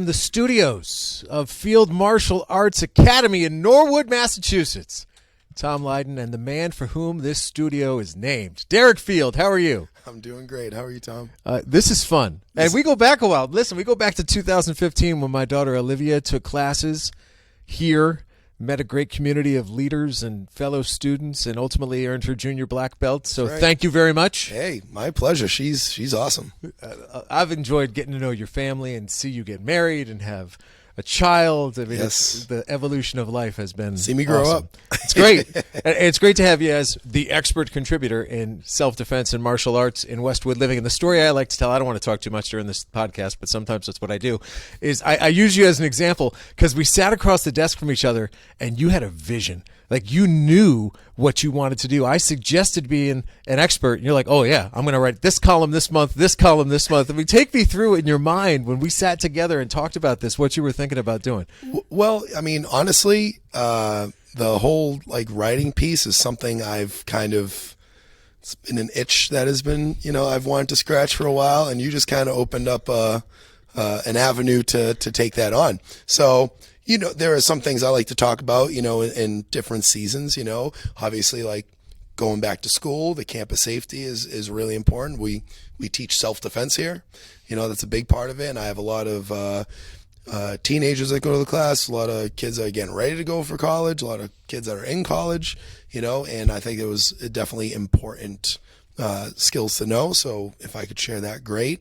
from the studios of Field Martial Arts Academy in Norwood, Massachusetts, Tom Leyden and the man for whom this studio is named, Derek Field. How are you? I'm doing great. How are you, Tom? This is fun. And we go back a while. Listen, we go back to 2015 when my daughter Olivia took classes here, met a great community of leaders and fellow students, and ultimately earned her junior black belt. So Thank you very much. Hey, my pleasure. She's awesome. I've enjoyed getting to know your family and see you get married and have a child. I mean, yes. The evolution of life has been See me grow awesome. up. It's great. And it's great to have you as the expert contributor in self-defense and martial arts in Westwood Living. And the story I like to tell, I don't want to talk too much during this podcast, but sometimes that's what I do, is I use you as an example because we sat across the desk from each other and you had a vision. Like, you knew what you wanted to do. I suggested being an expert, and you're like, oh, yeah, I'm going to write this column this month, this column this month. I mean, take me through in your mind when we sat together and talked about this, what you were thinking about doing. Well, I mean, honestly, the whole, writing piece is something I've it's been an itch that has been, I've wanted to scratch for a while, and you just kind of opened up an avenue to take that on. So, there are some things I like to talk about, in different seasons, obviously, like going back to school, the campus safety is really important. We teach self-defense here, that's a big part of it. And I have a lot of teenagers that go to the class, a lot of kids that are getting ready to go for college, a lot of kids that are in college, and I think it was definitely important skills to know. So if I could share that, great.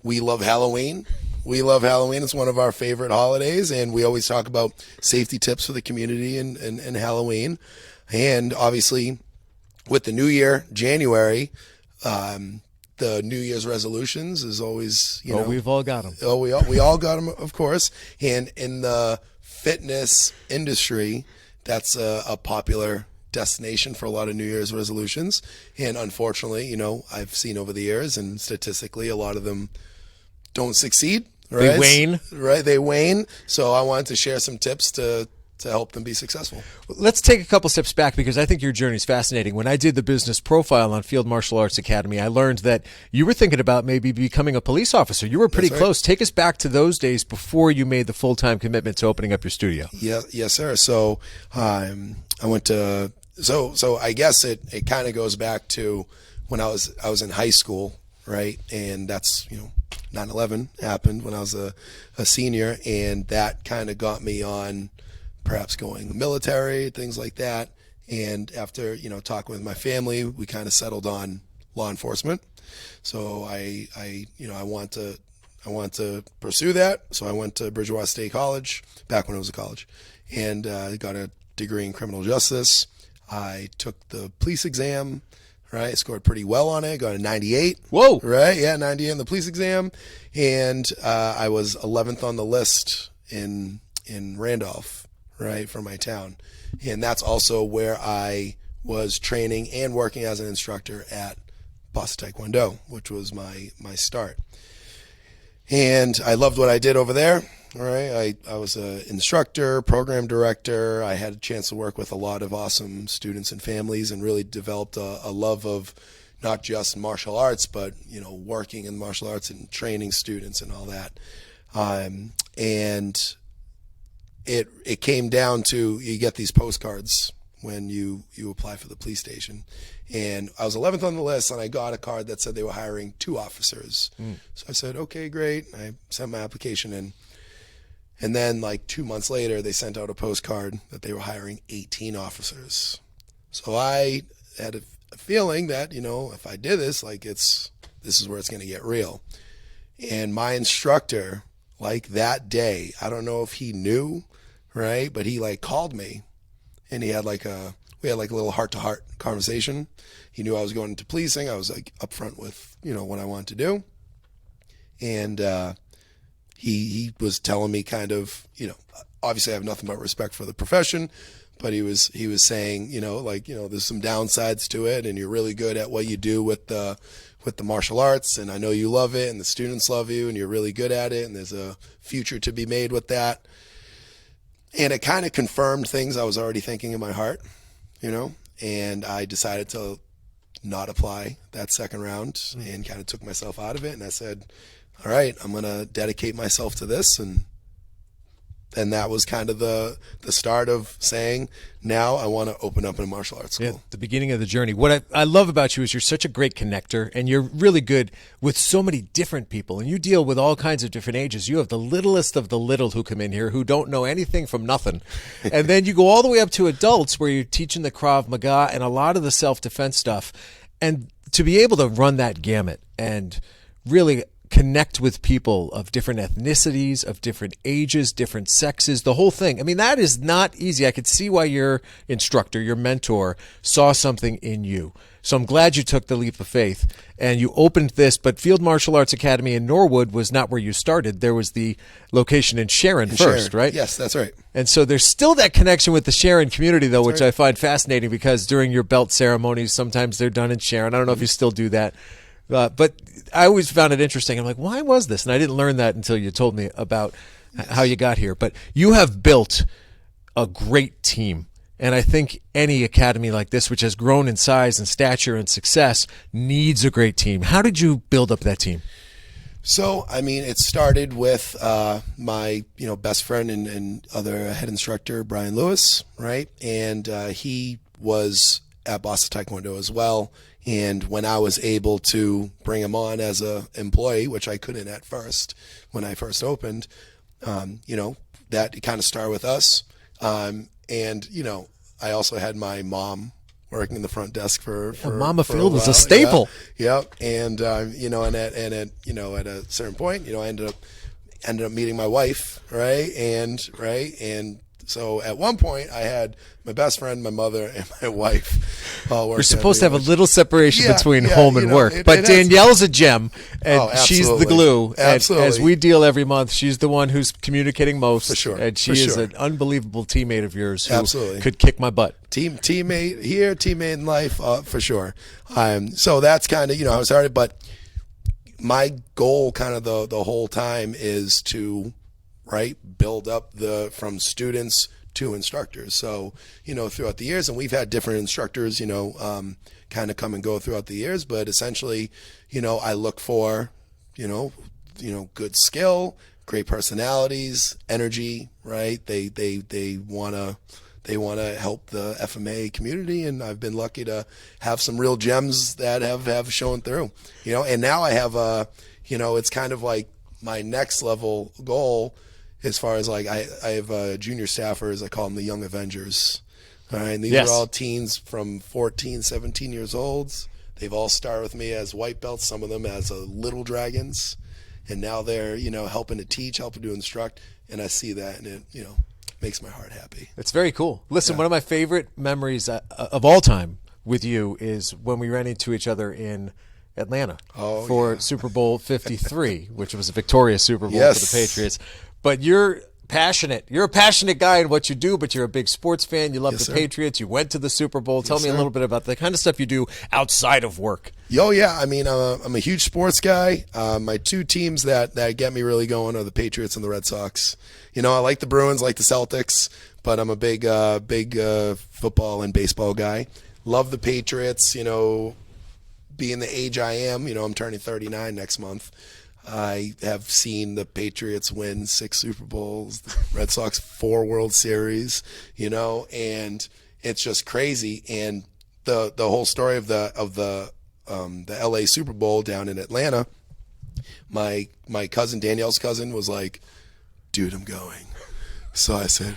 We love Halloween. It's one of our favorite holidays, and we always talk about safety tips for the community and Halloween. And obviously, with the new year, January, the New Year's resolutions is always, we've all got them. Oh, we all got them, of course. And in the fitness industry, that's a popular destination for a lot of New Year's resolutions. And unfortunately, I've seen over the years, and statistically, a lot of them don't succeed. Right? They wane. Right, they wane. So I wanted to share some tips to help them be successful. Let's take a couple steps back because I think your journey is fascinating. When I did the business profile on Field Martial Arts Academy, I learned that you were thinking about maybe becoming a police officer. You were pretty close. Take us back to those days before you made the full-time commitment to opening up your studio. Yeah, yes, sir. So I went to so I guess it kind of goes back to when I was in high school, right? And that's 9/11 happened when I was a senior, and that kind of got me on perhaps going military, things like that. And after, talking with my family, we kind of settled on law enforcement. So I want to pursue that. So I went to Bridgewater State College back when it was a college, and got a degree in criminal justice. I took the police exam. Right, I scored pretty well on it. Got a 98. Whoa! Right, yeah, 98 in the police exam, and I was 11th on the list in Randolph, right, for my town, and that's also where I was training and working as an instructor at Boston Taekwondo, which was my start. And I loved what I did over there. All right, I was an instructor, program director. I had a chance to work with a lot of awesome students and families, and really developed a love of not just martial arts, but working in martial arts and training students and all that. And it came down to, you get these postcards when you apply for the police station. And I was 11th on the list, and I got a card that said they were hiring 2 officers. So I said, okay, great. I sent my application in. And then 2 months later, they sent out a postcard that they were hiring 18 officers. So I had a feeling that, if I did this, this is where it's going to get real. And my instructor, that day, I don't know if he knew, right? But he called me, and he had we had a little heart-to-heart conversation. He knew I was going into policing. I was upfront with, what I wanted to do. And, he was telling me kind of, obviously I have nothing but respect for the profession, but he was saying, there's some downsides to it, and you're really good at what you do with the martial arts, and I know you love it, and the students love you, and you're really good at it, and there's a future to be made with that. And it kind of confirmed things I was already thinking in my heart, and I decided to not apply that second round and kind of took myself out of it. And I said, all right, I'm going to dedicate myself to this. And that was kind of the start of saying, now I want to open up a martial arts school. Yeah, the beginning of the journey. What I love about you is you're such a great connector, and you're really good with so many different people, and you deal with all kinds of different ages. You have the littlest of the little who come in here who don't know anything from nothing. And then you go all the way up to adults where you're teaching the Krav Maga and a lot of the self-defense stuff. And to be able to run that gamut and really connect with people of different ethnicities, of different ages, different sexes, the whole thing. I mean, that is not easy. I could see why your instructor, your mentor, saw something in you. So I'm glad you took the leap of faith and you opened this. But Field Martial Arts Academy in Norwood was not where you started. There was the location in Sharon first, right? Yes, that's right. And so there's still that connection with the Sharon community, though, which I find fascinating because during your belt ceremonies, sometimes they're done in Sharon. I don't know if you still do that. But I always found it interesting. I'm like, why was this? And I didn't learn that until you told me about how you got here. But you have built a great team. And I think any academy like this, which has grown in size and stature and success, needs a great team. How did you build up that team? So, I mean, it started with my, best friend and other head instructor, Brian Lewis, right? And he was at Boston Taekwondo as well. And when I was able to bring him on as a employee, which I couldn't at first when I first opened, that kind of started with us. And I also had my mom working in the front desk for Mama for Field a was while. a staple. Yeah. And at a certain point, I ended up meeting my wife, right? And so at one point, I had my best friend, my mother, and my wife all working. You're supposed to have a little separation between home and work. But Danielle's a gem, and she's the glue. Absolutely. And as we deal every month, she's the one who's communicating most. For sure. And she is an unbelievable teammate of yours who could kick my butt. Teammate here, teammate in life, for sure. So that's kind of, how I started. But my goal kind of the whole time is to build up from students to instructors. So, throughout the years, and we've had different instructors, kind of come and go throughout the years, but essentially, I look for, good skill, great personalities, energy, right? They want to help the FMA community, and I've been lucky to have some real gems that have shown through, and now I have it's kind of like my next level goal. As far as I have junior staffers, I call them the Young Avengers. All right, and these are all teens from 14, 17 years old. They've all started with me as white belts, some of them as little dragons, and now they're helping to teach, helping to instruct, and I see that, and it makes my heart happy. It's very cool. Listen, one of my favorite memories of all time with you is when we ran into each other in Atlanta for Super Bowl 53, which was a victorious Super Bowl for the Patriots. But you're passionate. You're a passionate guy in what you do, but you're a big sports fan. You love the Patriots. You went to the Super Bowl. Tell me a little bit about the kind of stuff you do outside of work. Oh, yeah. I mean, I'm a huge sports guy. My two teams that get me really going are the Patriots and the Red Sox. I like the Bruins, like the Celtics, but I'm a big football and baseball guy. Love the Patriots, being the age I am. I'm turning 39 next month. I have seen the Patriots win 6 Super Bowls, the Red Sox 4 World Series, and it's just crazy. And the whole story of the LA Super Bowl down in Atlanta, my cousin, Danielle's cousin, was like, dude, I'm going. So I said,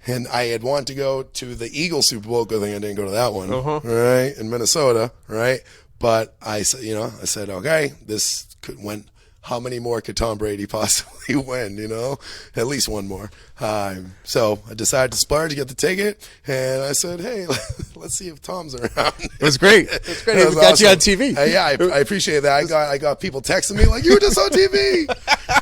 and I had wanted to go to the Eagles Super Bowl. Good thing I didn't go to that one, right, in Minnesota, right? But I said, okay, this went. How many more could Tom Brady possibly win? At least one more. So I decided to splurge to get the ticket, and I said, "Hey, let's see if Tom's around." It was great. It's great. We got you on TV. I appreciate that. I got people texting me like, "You were just on TV."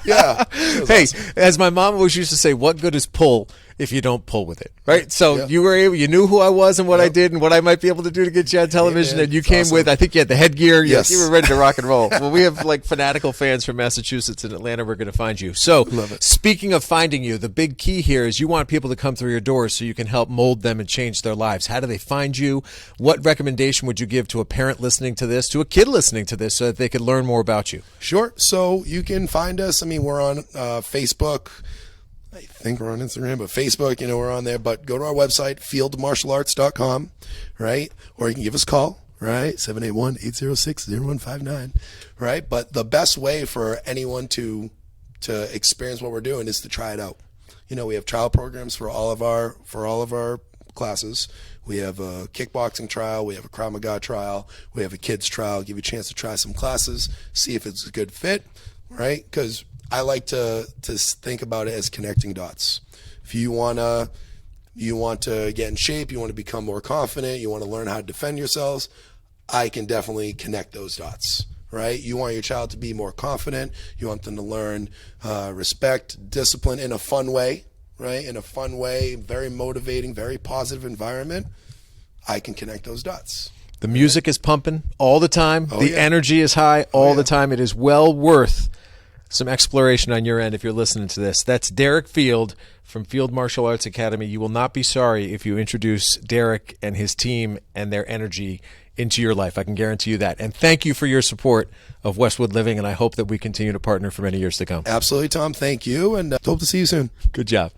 Yeah. Hey, awesome. as my mom always used to say, "What good is pull if you don't pull with it, right? So Yeah. you knew who I was and what I did and what I might be able to do to get you on television, man, and you it's came awesome. with, I think you had the headgear. Yes. You were ready to rock and roll. Well, we have like fanatical fans from Massachusetts and Atlanta. We're going to find you. So Love it. speaking of finding you, the big key here is you want people to come through your doors so you can help mold them and change their lives. How do they find you? What recommendation would you give to a parent listening to this, to a kid listening to this, so that they could learn more about you? Sure. So you can find us. I mean, we're on Facebook. I think we're on Instagram, but Facebook, we're on there. But go to our website, fieldmartialarts.com, right? Or you can give us a call, right? 781-806-0159, right? But the best way for anyone to experience what we're doing is to try it out. We have trial programs for all of our classes. We have a kickboxing trial. We have a Krav Maga trial. We have a kids trial. Give you a chance to try some classes, see if it's a good fit, right? Because I like to think about it as connecting dots. If you want to get in shape, you want to become more confident, you want to learn how to defend yourselves, I can definitely connect those dots, right? You want your child to be more confident. You want them to learn respect, discipline in a fun way, right? In a fun way, very motivating, very positive environment. I can connect those dots. The music is pumping all the time. The yeah. energy is high all the time. It is well worth some exploration on your end if you're listening to this. That's Derek Field from Field Martial Arts Academy. You will not be sorry if you introduce Derek and his team and their energy into your life. I can guarantee you that. And thank you for your support of Westwood Living, and I hope that we continue to partner for many years to come. Absolutely, Tom. Thank you, and hope to see you soon. Good job.